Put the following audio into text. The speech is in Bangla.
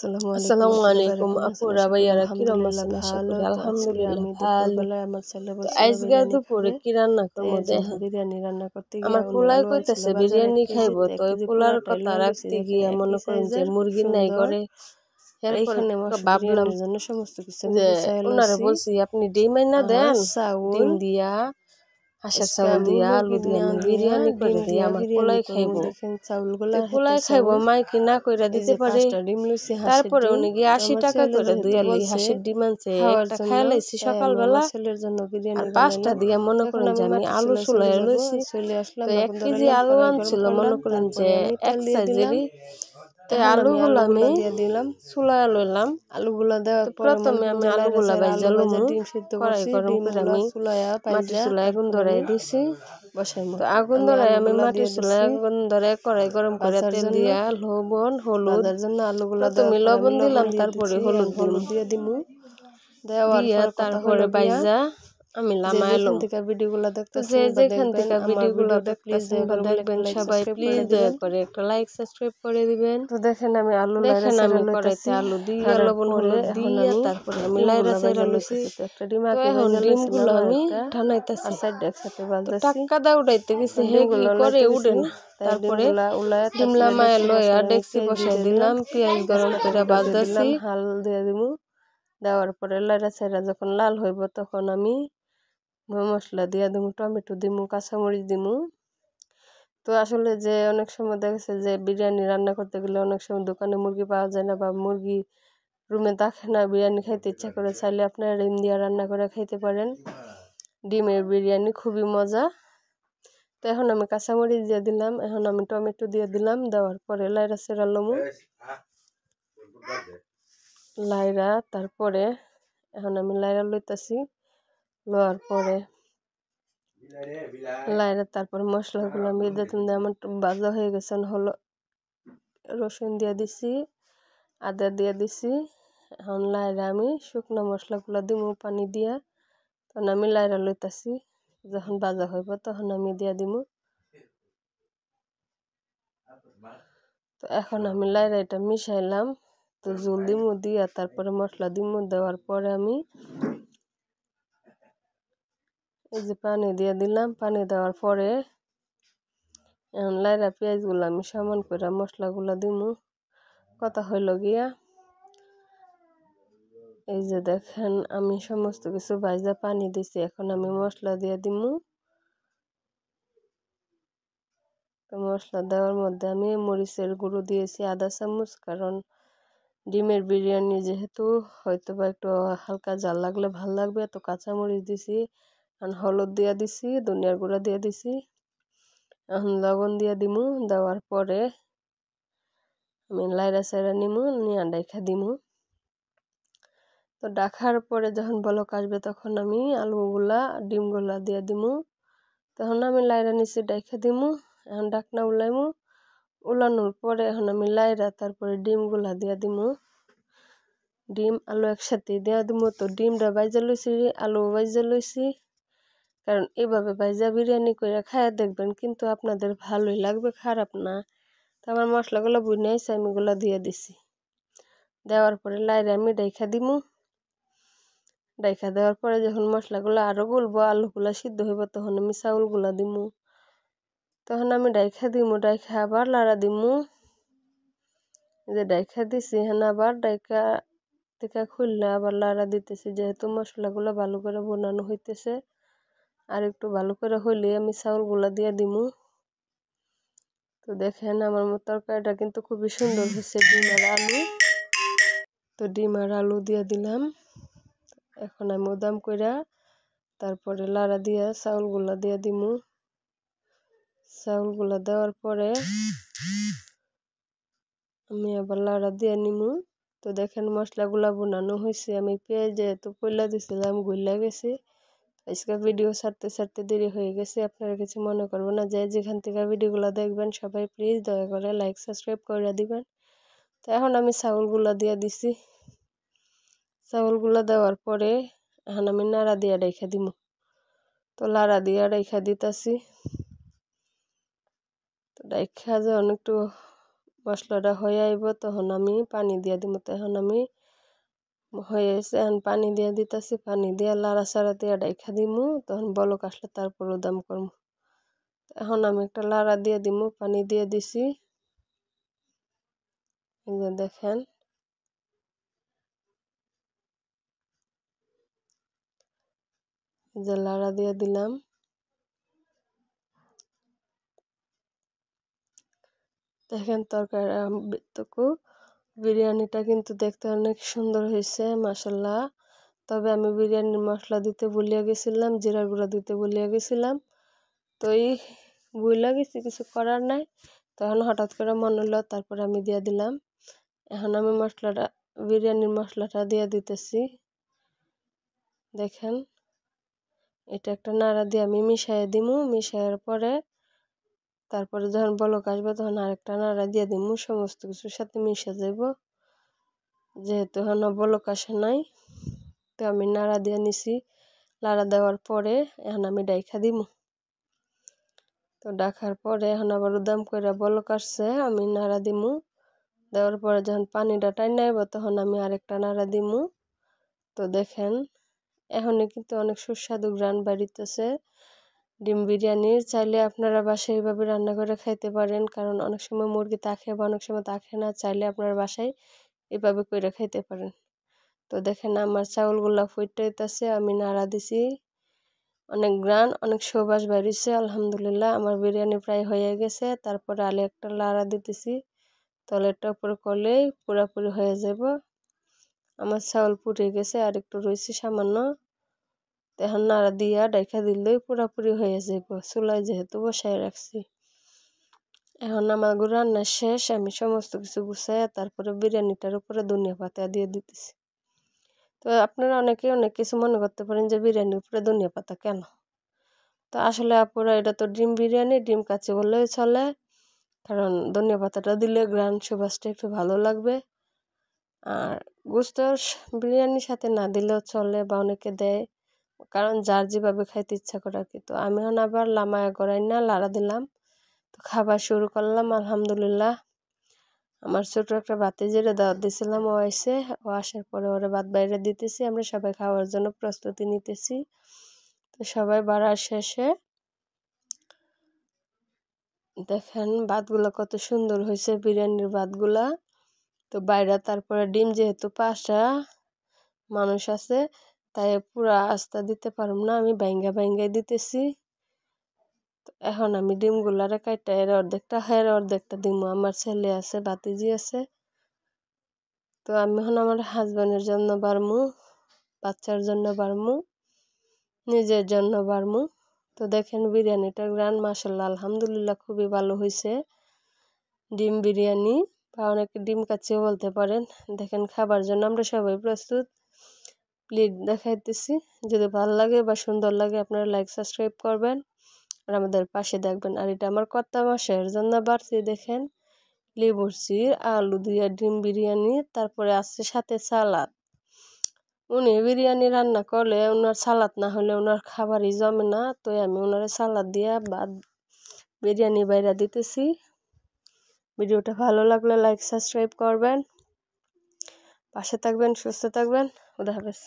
আসসালামু আলাইকুম আপুরা ভাইয়ারা কিরম আছেন? আশা ভালো। করি তো আজকে আলহামদুলিল্লাহ আমি ভালো। দুপুরবেলায় আমার ছেলে তো বলছিল আজকে বিরিয়ানি দুপুরে খাবে, কি রান্না তো করবো এর জন্য দেখেন। বিরিয়ানি রান্না করতে গিয়ে আমার উনি পোলাই আলু আনছিল কইতেছে বাজার 1 বিরিয়ানি কেজি, খাইবো, তো তো 1 ওই কেজি পোলার পুরাটাই কথা লয়ে লইছি। রাখতে দেখেন গিয়ে একই মনে করেন যে সাইজের মুরগির নাই সুন্দর। করে আর এরপরে এইখানে ভাবলাম বিরিয়ানির জন্য সমস্ত কিছু আমি যে গুছাই ওনারে লইছি। বলছি আপনি ডিম না আর দেন, চাউল ডিম দিয়া হাঁসের আজকে চাউল আমি দিয়া আলু মুরগির দিয়ে না আমি দিয়া বিরিয়ানি ডিম করে দিই, দিয়া আমার বিরিয়ানি পোলাই করবো। খাইবো। দেখেন চাউলগুলা তো হেতে পোলাই খাইবো, চাউল, মাই কি না কইরা এই দিতে যে পারে। 5টা ডিম লইছি হাঁসের তারপরে ডিম। উনি গিয়ে তো 80 আমার টাকা ছেলে করে যেহেতু দুইয়ালি বলছে হাঁসের ডিম আনছে, খাওয়ার একটা জন্য, খাইয়া লাইছি তাই আমি সকালবেলা আমার ছেলের জন্য আর বিরিয়ানি 5টা বানাইলাম। দিয়ে তো মনে এখন করেন যে আমি আমি মাটির আলু চুলায় চলে চুলাইয়া যাব। লইছি। চলে আসলাম, তো 1 আগুন কেজি ধরাইলাম, আলু কড়াই গরম আনছিল মনে করলাম, করেন যে তারপরে আমি তেল 1 দিয়ে দিলাম। সাইজেরই। তো এখন আমি আলুগুলো আলুগুলা আমি দিয়ে দিলাম। চুলায় লইলাম। আলুগুলা তো দেওয়ার পরে মনে প্রথমে করেন আমি যে লাইড়া আলুগুলা চাইড়া ভাইজা আলু ভাজা লমু, ডিম সিদ্ধ কড়াই করছি, গরম করে ডিমগুলা আমি চুলায়া মাটির পাইজা চুলায় আগুন তারপরে ধরাই আমি দিছি। বসাইমু। তো আগুন আমি ধরাই আমি আলুগুলা মাটির দিয়ে চুলায় দিছি আগুন ধরাই কড়াই গরম করে ভাজার তেল জন্য। দিয়া লবণ হলুদ, ভাজার জন্য আলুগুলা দেওয়ার প্রথমে পরে আমি লবণ লবণ দিলাম, দিয়ে তারপরে দিচ্ছি। হলুদ এখন দিম, হলুদ দিয়ে দিমু। দেওয়ার দিয়া পরে কথা হইল তারপরে গিয়া, বাইজা আমি যে যেখান লামাইলাম। থেকে ভিডিওগুলো তো যে দেখতেছেন বা যেখান দেখবেন থেকে আমার ভিডিওগুলো ভিডিওটা প্লিজ দেখতেছেন দয়া বা করে বলে একটা দেখবেন লাইক সবাই সাবস্ক্রাইব প্লিজ করে দয়া দিবেন। করে একটা লাইক সাবস্ক্রাইব করে দিবেন। তো দেখেন আমি আলু লাইড়া দেখেন চাইড়া আমি কড়াইতে লইতাছি। আলু দিয়া ধরার লবণ পরে হলুদ এখন দিয়া আমি তারপরে আমি লাইরা ডিমগুলা চাইরা ভাইজা লইছি। লইতেছি। তো একটা ডিম তো আগে এখন ভাইজা ডিমগুলো লইছিলাম, আর আমি একটা ঠানাইতাছি। আর সাইডে একসাথে তো ভাজতেছি। টাক্কাদা উঠাইতে গেছি, হে কি ডিমগুলো করে উলাইতে উঠে দিছি। না। তাই তারপরে ডিমগুলা উলায় ডিম তারপরে লামায় ডেকচির লইয়া মাঝখানে আমি ডেকচি পেঁয়াজ বসাই দিয়ে দিলাম, দিলাম, পেঁয়াজ গরম তেজপাতা করে গুঁড়া দিয়ে বাজতাছি। দিলাম, হাল দিয়ে দিমু। দেওয়ার পরে লাইড়া চাইড়া যখন লাল হইব তখন আমি মশলা দিয়া দিমু, টমেটো দিমু, কাঁচামরিচ দিমু। তো আসলে যে অনেক সময় দেখা গেছে যে বিরিয়ানি রান্না করতে গেলে অনেক সময় দোকানে মুরগি পাওয়া যায় না, বা মুরগি রুমে থাকে না, বিরিয়ানি খাইতে ইচ্ছা করে, চাইলে আপনারা ডিম দিয়ে রান্না করে খাইতে পারেন। ডিমের বিরিয়ানি খুবই মজা। তো এখন আমি কাঁচামরিচ দিয়ে দিলাম, এখন আমি টমেটো দিয়ে দিলাম। দেওয়ার পরে লাইড়া চেড়া লমু, লাইড়া তারপরে এখন আমি লাইড়া লইতাছি। লওয়ার পরে লাইড়া তারপরে মশলাগুলো আমি দিতাম, আমার ভাজা হয়ে গেছে। হলো রসুন দিয়ে দিছি, আদা দিয়ে দিছি। এখন লাইড়া আমি শুকনো মশলাগুলো দিমু পানি দিয়া। তখন আমি লাইড়া লইতাছি, যখন ভাজা হইব তখন আমি দিয়া দিমু। তো এখন আমি লাইড়া এটা মিশাইলাম। তো জল দিমু, দিয়া তারপরে মশলা দিমু। দেওয়ার পরে আমি এই যে পানি দিয়ে দিলাম। পানি দেওয়ার পরে এখন লাইড়া পেঁয়াজগুলো আমি সমান করে মশলাগুলো দিমু। কথা হইল গিয়া, এই যে দেখেন আমি সমস্ত কিছু ভাজা পানি দিছি, এখন আমি মশলা দিয়ে দিমু। তো মশলা দেওয়ার মধ্যে আমি মরিচের গুঁড়ো দিয়েছি আধা চামচ, কারণ ডিমের বিরিয়ানি যেহেতু হয়তো বা একটু হালকা ঝাল লাগলে ভাল লাগবে। তো কাঁচামরিচ দিছি, এখন হলুদ দিয়ে দিছি, ধনিয়ার গুঁড়া দিয়ে দিছি, এখন লবণ দিয়ে দিমু। দেওয়ার পরে আমি লাইড়া চাইড়া নিমু, নিয়ে ডাইখা দিমু। তো ডাকার পরে যখন বলক আসবে তখন আমি আলুগুলা ডিমগুলা দিয়ে দিমু। তখন আমি লাইড়া নিচে ডাইখা দিমু। এখন ডাকনা উলাইমু, উলানোর পরে এখন আমি লাইড়া তারপরে ডিমগুলা দিয়ে দিমু। ডিম আলু একসাথে দিয়ে দিমু। তো ডিমটা ভাইজা লইছি, আলু ভাইজা লইছি, কারণ এভাবে ভাইজা বিরিয়ানি করে খায়া দেখবেন, কিন্তু আপনাদের ভালোই লাগবে, খারাপ না। তো আমার মশলাগুলো বুনে আইছে, আমি এগুলো দিয়ে দিছি। দেওয়ার পরে লাইড়া আমি ডাইখা দিমু। ডাইখা দেওয়ার পরে যখন মশলাগুলো আরও গুলবো, আলুগুলো সিদ্ধ হইব, তখন আমি চাউলগুলো দিমু। তখন আমি ডাইখা দিমু, ডাইখা আবার লাড়া দিমু। যে ডাইখা দিছি, হ্যাঁ আবার ডাইখা থেকে খুললে আবার লাড়া দিতেছি, যেহেতু মশলাগুলো ভালো করে বানানো হইতেছে। আর একটু ভালো করে হইলে আমি চাউলগুলো দিয়ে দিমু। তো দেখেন আমার তরকারিটা কিন্তু খুবই সুন্দর হয়েছে, ডিম আর আলু। তো ডিম আর আলু দিয়ে দিলাম। এখন আমি উদাম কইরা তারপরে লাড়া দিয়া চাউলগুলা দিয়ে দিমু। চাউলগুলা দেওয়ার পরে আমি আবার লাড়া দিয়ে নিমু। তো দেখেন মশলাগুলা বানানো হয়েছে, আমি পেঁয়াজ যেহেতু পয়লা দিছিলাম গইলা গেছে। আজকে ভিডিও ছাড়তে ছাড়তে দেরি হয়ে গেছে, আপনারা কিছু মনে করবেন না। যে যেখান থেকে ভিডিওগুলো দেখবেন সবাই প্লিজ দয়া করে লাইক সাবস্ক্রাইব করে দিবেন। তো এখন আমি চাউলগুলা দিয়ে দিছি। চাউলগুলা দেওয়ার পরে এখন আমি নাড়া দিয়া রেখে দিমু। তো লাড়া দিয়া রেখা দিতাছি। তো রেখা যখন একটু মশলাটা হয়ে আইব তখন আমি পানি দিয়ে দিব। তো এখন আমি হয়ে এসে এখন পানি দিয়ে দিতেছি, পানি দিয়ে লাড়াচাড়া দিয়ে ডাইখা দিমু, তখন বলক আসলে তারপর উদাম করবো। এখন আমি একটা লাড়া দিয়ে দিমু, পানি দিয়ে দিছি, এই যে দেখেন এই যে লাড়া দিয়ে দিলাম। দেখেন তরকারি বিরিয়ানিটা কিন্তু দেখতে অনেক সুন্দর হয়েছে মাশাল্লাহ। তবে আমি বিরিয়ানির মশলা দিতে ভুলিয়া গেছিলাম, জিরা গুঁড়া দিতে ভুলিয়া গেছিলাম। তো এই ভুলিয়া গেছি, কিছু করার নাই। তখন হঠাৎ করে মনে হলো, তারপরে আমি দিয়ে দিলাম। এখন আমি বিরিয়ানির মশলাটা দিয়ে দিতেছি। দেখেন এটা একটা নাড়া দিয়ে আমি মিশাইয়া দিমু, মিশাইয়ার পরে তারপরে যখন বলক আসবে তখন আরেকটা নাড়া দিয়ে দিমু, সমস্ত কিছুর সাথে মিশে যাব। যেহেতু এখন বলক আসে নাই, তো আমি নাড়া দিয়ে নিছি। নাড়া দেওয়ার পরে এখন আমি ডাইখা দিমু। তো ডাকার পরে এখন আবার উদাম করে বলক আসছে, আমি নাড়া দিমু। দেওয়ার পরে যখন পানিটা টাইনা আইব তখন আমি আরেকটা নাড়া দিমু। তো দেখেন এখনই কিন্তু অনেক সুস্বাদু ঘ্রাণ বাড়িতেছে ডিম বিরিয়ানির। চাইলে আপনারা বাসায় এইভাবে রান্না করে খাইতে পারেন, কারণ অনেক সময় মুরগি তাকে বা অনেক সময় তাকে না, চাইলে আপনারা বাসায় এভাবে করে খাইতে পারেন। তো দেখেন আমার চাউলগুলা ফুটাইতেছে, আমি নাড়া দিছি, অনেক ঘ্রাণ অনেক সুবাস বেরিয়েছে। আলহামদুলিল্লাহ আমার বিরিয়ানি প্রায় হয়ে গেছে। তারপরে আলে একটা লাড়া দিতেছি, তলেরটা উপরে করলেই পুরাপুরি হয়ে যাব। আমার চাউল ফুটে গেছে, আর একটু রয়েছে সামান্য। এখন নাড়া দিয়া ডাইখা দিলেই পুরাপুরি হয়ে যাব, চুলায় যেহেতু বসায় রাখছি। এখন আমার রান্না শেষ, আমি সমস্ত কিছু গুছাই তারপরে বিরিয়ানিটার উপরে ধনিয়া পাতা দিয়ে দিতেছি। তো আপনারা অনেকে অনেক কিছু মনে করতে পারেন যে বিরিয়ানির উপরে ধনিয়া পাতা কেন। তো আসলে আপুরা এটা তো ডিম বিরিয়ানি, ডিম কাচ্চি বললেই চলে, কারণ ধনিয়া পাতাটা দিলে ঘ্রাণ সুবাসটা একটু ভালো লাগবে। আর গোস্ত বিরিয়ানির সাথে না দিলেও চলে, বা অনেকে দেয়, কারণ যার যেভাবে খাইতে ইচ্ছা করে আর কি। তো আমি এখন আবার লামায়া গড়াই না লাড়া দিলাম, তো খাবার শুরু করলাম। আলহামদুলিল্লাহ আমার ছোট একটা ভাতিজিরে দাওয়াত দিয়েছিলাম, ও আইসে, ও আসার পরে ওরা ভাত বাইরে দিতেছি, আমরা সবাই খাওয়ার জন্য প্রস্তুতি নিতেছি। তো সবাই বাড়ার শেষে দেখেন ভাতগুলো কত সুন্দর হয়েছে, বিরিয়ানির ভাতগুলা। তো বাইরে তারপরে ডিম যেহেতু 5টা মানুষ আছে, তাই পুরা আস্তা দিতে পারব না, আমি বাইঙ্গাই দিতেছি। তো এখন আমি ডিমগুলারে কাইটা এর অর্ধেকটা দিমু। আমার ছেলে আছে, ভাতিজি আছে। তো আমি এখন আমার হাজব্যান্ডের জন্য বাড়মু, বাচ্চার জন্য বাড়মু, নিজের জন্য বাড়মু। তো দেখেন বিরিয়ানিটার ঘ্রাণ মাশাআল্লাহ আলহামদুলিল্লাহ খুবই ভালো হয়েছে। ডিম বিরিয়ানি বা অনেকে ডিম কাচ্চিও বলতে পারেন। দেখেন খাবার জন্য আমরা সবাই প্রস্তুত। প্লেট দেখাইতেছি, যদি ভালো লাগে বা সুন্দর লাগে আপনারা লাইক সাবস্ক্রাইব করবেন আর আমাদের পাশে দেখবেন। আর এটা আমার কর্তা মশাইয়ের জন্য বাড়ছি, দেখেন লেবুর আলু দিয়ে ডিম বিরিয়ানি, তারপরে আছে সাথে সালাদ। উনি বিরিয়ানি রান্না করলে ওনার সালাদ না হলে ওনার খাবারই জমে না, তো আমি ওনার সালাদ দিয়ে ভাত বিরিয়ানি বাইরা দিতেছি। ভিডিওটা ভালো লাগলে লাইক সাবস্ক্রাইব করবেন, পাশে থাকবেন, সুস্থ থাকবেন। খুদা হাফেজ।